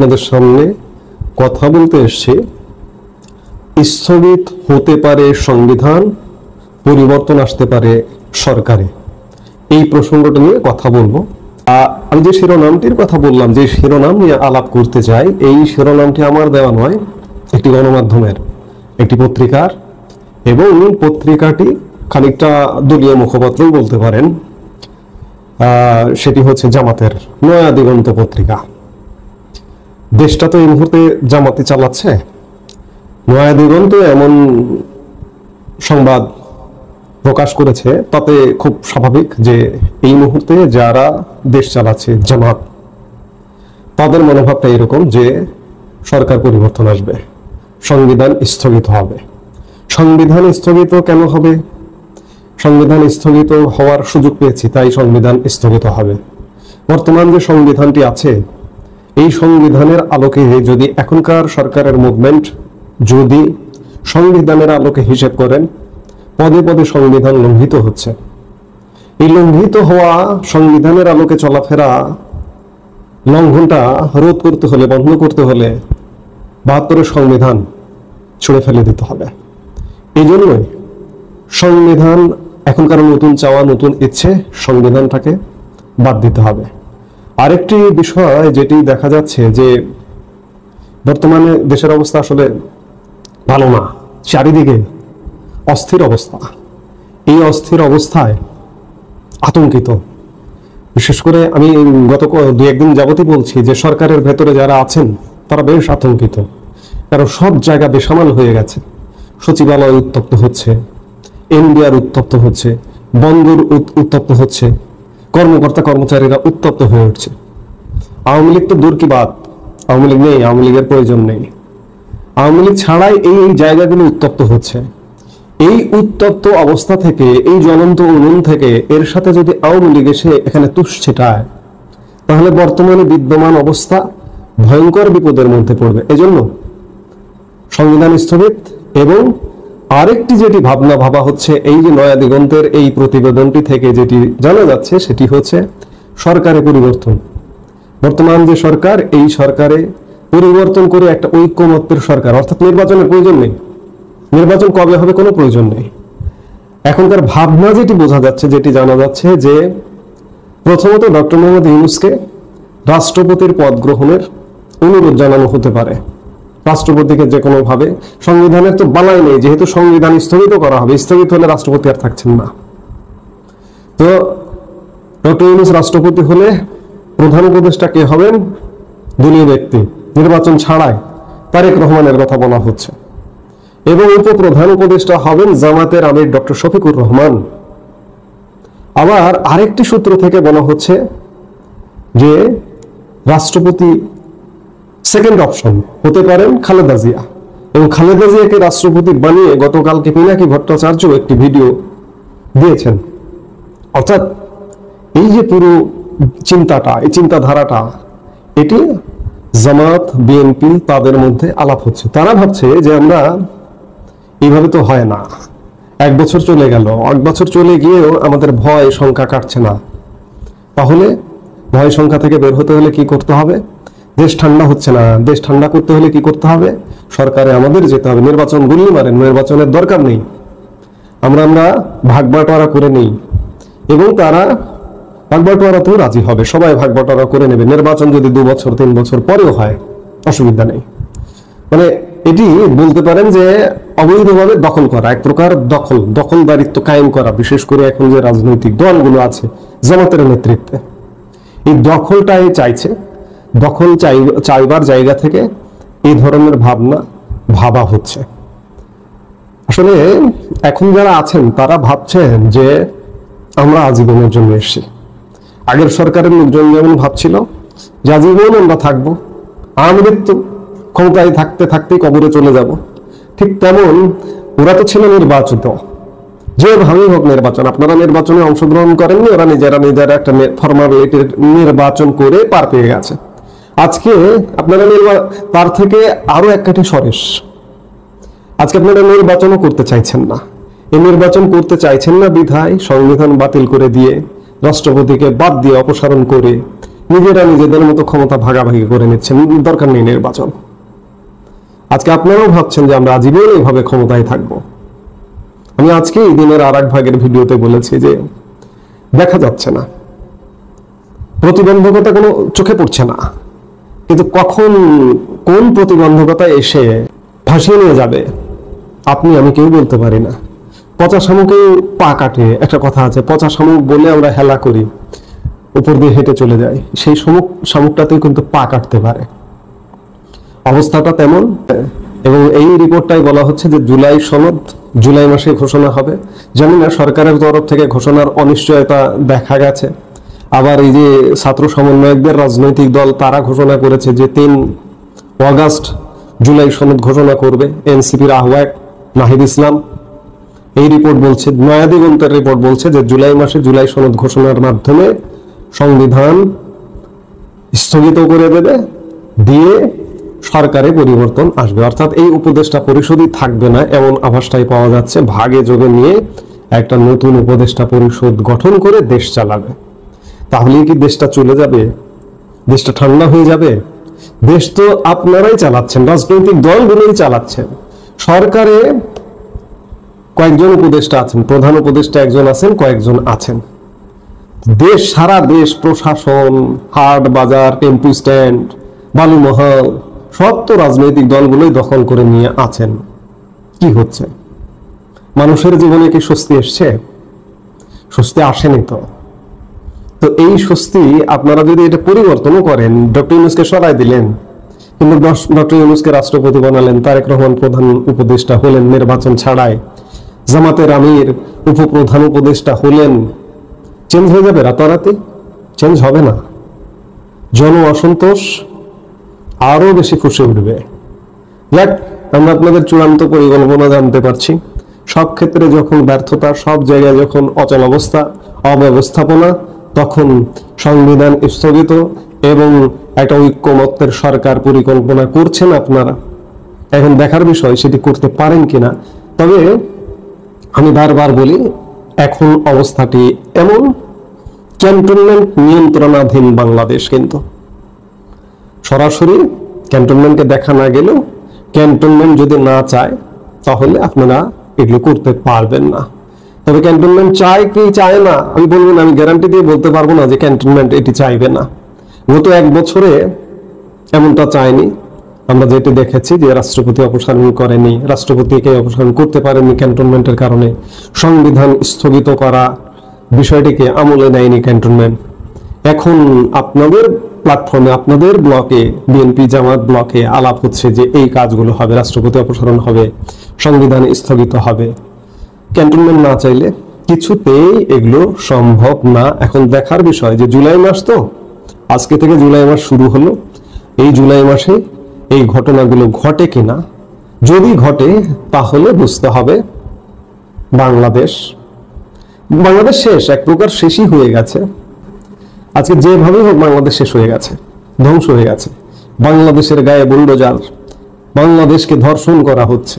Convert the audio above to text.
আপনাদের সামনে কথা বলতে এসেছি স্থগিত হতে পারে সংবিধান, পরিবর্তন আসতে পারে সরকারে। এই প্রসঙ্গটা নিয়ে কথা বলবো। আমি যে শিরোনামটির কথা বললাম, যে শিরোনাম নিয়ে আলাপ করতে চাই, এই শিরোনামটি আমার দেওয়া নয়, একটি গণমাধ্যমের, একটি পত্রিকার, এবং পত্রিকাটি খানিকটা দলীয় মুখপাত্রই বলতে পারেন। সেটি হচ্ছে জামাতের নয়া দিগন্ত পত্রিকা। দেশটা তো এই মুহূর্তে জামাতি চালাচ্ছে। নয়া দিগন্ত এমন সংবাদ প্রকাশ করেছে, তাতে খুব স্বাভাবিক যে এই মুহূর্তে যারা দেশ চালাচ্ছে জামাত, তাদের মনোভাবটা এরকম যে সরকার পরিবর্তন আসবে, সংবিধান স্থগিত হবে। সংবিধান স্থগিত কেন হবে? সংবিধান স্থগিত হওয়ার সুযোগ পেয়েছি তাই সংবিধান স্থগিত হবে। বর্তমান যে সংবিধানটি আছে, এই সংবিধানের আলোকে যদি এখনকার সরকারের মুভমেন্ট যদি সংবিধানের আলোকে হিসেব করেন, পদে পদে সংবিধান লঙ্ঘিত হচ্ছে। এই লঙ্ঘিত হওয়া সংবিধানের আলোকে চলাফেরা লঙ্ঘনটা রোধ করতে হলে, বন্ধ করতে হলে ৭২ সংবিধান ছুঁড়ে ফেলে দিতে হবে। এই জন্যই সংবিধান, এখনকার নতুন চাওয়া, নতুন ইচ্ছে, সংবিধানটাকে বাদ দিতে হবে। আরেকটি বিষয় যেটি দেখা যাচ্ছে যে বর্তমানে দেশের অবস্থা আসলে ভালো না, চারিদিকে অস্থির অবস্থা। এই অস্থির অবস্থায় আতঙ্কিত, বিশেষ করে আমি গত ২-১ দিন যাবতই বলছি যে সরকারের ভেতরে যারা আছেন তারা বেশ আতঙ্কিত, কারণ সব জায়গা বেসামাল হয়ে গেছে। সচিবালয় উত্তপ্ত হচ্ছে, এনবিআর উত্তপ্ত হচ্ছে, বন্দর উত্তপ্ত হচ্ছে, কর্মকর্তা কর্মচারীরা উত্তপ্ত হয়ে উঠছে। আওয়ামী লীগ তো দূর কি বাদ, আওয়ামী লীগ নেই, আওয়ামী লীগের প্রয়োজন নেই। আওয়ামী লীগ ছাড়াই এই জায়গাগুলো উত্তপ্ত হচ্ছে। এই উত্তপ্ত অবস্থা থেকে, এই জ্বলন্ত উনুন থেকে এর সাথে যদি আওয়ামী লীগ এসে এখানে তুষ ছেটায়, তাহলে বর্তমানে বিদ্যমান অবস্থা ভয়ঙ্কর বিপদের মধ্যে পড়বে। এজন্য সংবিধান স্থগিত। এবং আরেকটি যেটি ভাবা হচ্ছে, এই যে নয়া দিগন্তের এই প্রতিবেদনটি থেকে যেটি জানা যাচ্ছে, সেটি হচ্ছে সরকারে পরিবর্তন। বর্তমান যে সরকার, এই সরকারে পরিবর্তন করে একটা ঐক্যমত্যের সরকার, অর্থাৎ নির্বাচনের প্রয়োজন নেই। নির্বাচন কবে হবে কোনো প্রয়োজন নেই। এখনকার ভাবনা যেটি বোঝা যাচ্ছে, যেটি জানা যাচ্ছে, যে প্রথমত ডক্টর মোহাম্মদ ইউনূসকে রাষ্ট্রপতির পদ গ্রহণের অনুরোধ জানানো হতে পারে। রাষ্ট্রপতিকে যে কোনো ভাবে, সংবিধানের তো বালাই নেই, যেহেতু সংবিধান স্থগিত করা হবে, স্থগিত হলে রাষ্ট্রপতি আর থাকছেন না। তো ডক্টর ইউনূস রাষ্ট্রপতি হলে প্রধান উপদেষ্টা কে হবেন? দলীয় ব্যক্তি, নির্বাচন ছাড়াই তারেক রহমানের কথা বলা হচ্ছে। এবং উপপ্রধান উপদেষ্টা হবেন জামাতের আমির ডক্টর শফিকুর রহমান। আবার আরেকটি সূত্র থেকে বলা হচ্ছে যে রাষ্ট্রপতি সেকেন্ড অপশন হতে পারেন খালেদা জিয়া, এবং খালেদা জিয়াকে রাষ্ট্রপতি বানিয়ে গতকালকে পিনাকি ভট্টাচার্য একটি ভিডিও দিয়েছেন। অর্থাৎ এই যে পুরো চিন্তাটা, এই চিন্তাধারাটা, এটি জামাত, বিএনপি, তাদের মধ্যে আলাপ হচ্ছে। তারা ভাবছে যে আমরা এইভাবে তো হয় না, ১ বছর চলে গেল, ১ বছর চলে গিয়েও আমাদের ভয় সংখ্যা কাটছে না। তাহলে ভয় সংখ্যা থেকে বের হতে হলে কি করতে হবে? দেশ ঠান্ডা হচ্ছে না, দেশ ঠান্ডা করতে হলে কি করতে হবে? সরকারে আমাদের যেতে হবে। নির্বাচন গুল্লি মারেন, নির্বাচনের দরকার নেই, আমরা ভাগ বাটোয়ারা করে নেই। এবং তারা ভাগ বাটোয়ারাতেও রাজি হবে, সবাই ভাগ বাটোয়ারা করে নেবে। নির্বাচন যদি ২ বছর ৩ বছর পরেও হয়, অসুবিধা নেই। মানে এটি বলতে পারেন যে অবৈধভাবে দখল করা, এক প্রকার দখলদারিত্ব কায়েম করা। বিশেষ করে এখন যে রাজনৈতিক দলগুলো আছে জামাতের নেতৃত্বে, এই দখলটাই চাইছে। দখল চাইবার জায়গা থেকে এই ধরনের ভাবা হচ্ছে। আসলে এখন যারা আছেন তারা ভাবছেন যে আমরা আজীবনের জন্য এসেছি। আগের সরকারের লোকজন যেমন ভাবছিল যে আজীবন আমরা থাকবো, আমাদের তো ক্ষমতায় থাকতে থাকতেই কবরে চলে যাব, ঠিক তেমন ওরা তো ছিল নির্বাচিত, যেভাবেই হোক নির্বাচন। আপনারা নির্বাচনে অংশগ্রহণ করেননি, ওরা নিজেরা একটা ফর্মালিটি নির্বাচন করে পার পেয়ে গেছে। আজকে আপনারা তার থেকে আরো এক কাঠি সরেস। আজকে আপনারা নির্বাচনও করতে চাইছেন না। এই নির্বাচন করতে চাইছেন না বিধায় সংবিধান বাতিল করে দিয়ে, রাষ্ট্রপতিকে বাদ দিয়ে, অপসারণ করে নিজেরা নিজেদের মতো ক্ষমতা ভাগাভাগি করে নিচ্ছেন, দরকার নেই নির্বাচন। আজকে আপনারাও ভাবছেন যে আমরা আজীবন এইভাবে ক্ষমতায় থাকবো। আমি আজকে এই দিনের আর এক ভাগের ভিডিওতে বলেছি যে দেখা যাচ্ছে না, প্রতিবন্ধকতা কোনো চোখে পড়ছে না, কিন্তু কখন কোন প্রতিবন্ধকতা এসে ভাসিয়ে নিয়ে যাবে আপনি আমি কেউ বলতে পারি না। পচা শামুকেও পা কাটে, একটা কথা আছে, পচা শামুক বলে আমরা হেলা করি, উপর দিয়ে হেঁটে চলে যায়, সেই শামুকটাতেও কিন্তু পা কাটতে পারে, অবস্থাটা তেমন। এবং এই রিপোর্টটাই বলা হচ্ছে যে জুলাই সনদ জুলাই মাসে ঘোষণা হবে। জানি না সরকারের তরফ থেকে ঘোষণার অনিশ্চয়তা দেখা গেছে। আবার এই যে ছাত্র সমন্বয়কদের রাজনৈতিক দল তারা ঘোষণা করেছে যে 3 অগাস্ট জুলাই সনদ ঘোষণা করবে। এনসিপির আহ্বায়ক নাহিদ ইসলাম এই রিপোর্ট বলছে, নয়া দিগন্তের রিপোর্ট বলছে যে জুলাই মাসে জুলাই সনদ ঘোষণার মাধ্যমে সংবিধান স্থগিত করে দেবে, দিয়ে সরকারে পরিবর্তন আসবে। অর্থাৎ এই উপদেষ্টা পরিষদই থাকবে না এমন আভাসটাই পাওয়া যাচ্ছে। ভাগে যোগে নিয়ে একটা নতুন উপদেষ্টা পরিষদ গঠন করে দেশ চালাবে। তাহলে কি দেশটা চলে যাবে? দেশটা ঠান্ডা হয়ে যাবে? দেশ তো আপনারাই চালাচ্ছেন, রাজনৈতিক দলগুলোই চালাচ্ছেন। সরকারে কয়েকজন উপদেষ্টা আছেন, প্রধান উপদেষ্টা একজন আছেন, কয়েকজন আছেন। দেশ, সারা দেশ, প্রশাসন, হাট বাজার, টেম্পু স্ট্যান্ড, বালুমহল সব তো রাজনৈতিক দলগুলোই দখল করে নিয়ে আছেন। কি হচ্ছে? মানুষের জীবনে কি স্বস্তি এসছে? স্বস্তি আসেনি তো। তো এই স্বস্তি আপনারা যদি এটা পরিবর্তনও করেন, ডক্টর ইউনূসকে সরাই দিলেন, কিন্তু ডক্টর ইউনূসকে রাষ্ট্রপতি বানালেন, তারেক রহমান প্রধান উপদেষ্টা হলেন নির্বাচন ছাড়াই, জামাতের আমির উপপ্রধান উপদেষ্টা হলেন, চেঞ্জ হয়ে যাবে রাতারাতি? চেঞ্জ হবে না। জন অসন্তোষ আরো বেশি ফুসে উঠবে। যাক, আমরা আপনাদের চূড়ান্ত পরিকল্পনা জানতে পারছি। সব ক্ষেত্রে যখন ব্যর্থতা, সব জায়গায় যখন অচল অবস্থা, অব্যবস্থাপনা, তখন সংবিধান স্থগিত এবং একটা ঐক্যমত্যের সরকার পরিকল্পনা করছেন আপনারা। এখন দেখার বিষয় সেটি করতে পারেন কিনা। তবে আমি বারবার বলি, এখন অবস্থাটি এমন, ক্যান্টনমেন্ট নিয়ন্ত্রণাধীন বাংলাদেশ। কিন্তু সরাসরি ক্যান্টনমেন্টকে দেখা না গেলেও ক্যান্টনমেন্ট যদি না চায় তাহলে আপনারা এগুলো করতে পারবেন না। তবে ক্যান্টনমেন্ট চায় কি চায় না আমি বলবো না, আমি গ্যারান্টি দিয়ে বলতে পারবো না যে ক্যান্টনমেন্ট এটি চাইবে না। গত 1 বছরে এমনটা চায়নি। আমরা যেটি দেখেছি যে রাষ্ট্রপতি অপসারণ করেনি, রাষ্ট্রপতিকে অপসারণ করতে পারেনি ক্যান্টনমেন্টের কারণে, সংবিধান স্থগিত করা বিষয়টিকে আমলে নেয়নি ক্যান্টনমেন্ট। এখন আপনাদের প্ল্যাটফর্মে, আপনাদের ব্লকে, বিএনপি জামাত ব্লকে আলাপ হচ্ছে যে এই কাজগুলো হবে, রাষ্ট্রপতি অপসারণ হবে, সংবিধান স্থগিত হবে। ক্যান্টনমেন্ট না চাইলে কিছুতেই এগুলো সম্ভব না। এখন দেখার বিষয় যে জুলাই মাস, তো আজকে থেকে জুলাই মাস শুরু হলো, এই জুলাই মাসে এই ঘটনাগুলো ঘটে কিনা। যদি ঘটে তাহলে বুঝতে হবে বাংলাদেশ শেষ, এক প্রকার শেষই হয়ে গেছে। আজকে যেভাবে হোক বাংলাদেশ শেষ হয়ে গেছে, ধ্বংস হয়ে গেছে। বাংলাদেশের গায়ে বুলডোজার, বাংলাদেশকে ধর্ষণ করা হচ্ছে।